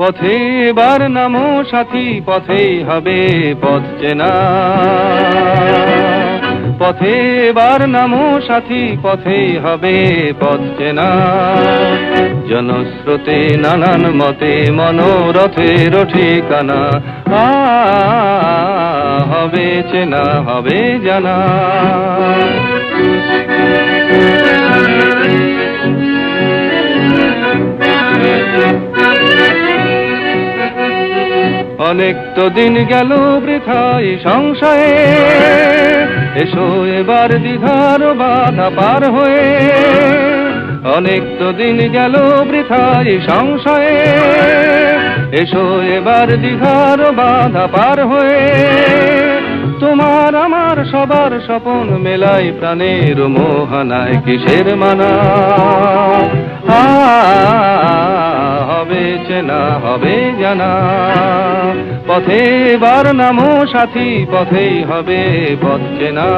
পথে এবার নামো সাথী, পথেই হবে পথ চেনা। পথে এবার নামো সাথী, পথেই হবে পথ চেনা। জনস্রোতে নানান মতে মনোরথের ঠিকানা, হবে চেনা হবে জানা। অনেক তো দিন গেল বৃথায় সংশয়ে, এসো এবার দ্বিধার বাধা পার হয়ে। অনেক তো দিন গেল বৃথায় সংশয়ে, এসো এবার দ্বিধার বাধা পার হয়ে। তোমার আমার সবার স্বপন মেলাই প্রাণের মোহনায় কিসের মানা, হবে চেনা হবে জানা। পথে এবার নামো সাথী, পথেই হবে পথ চেনা।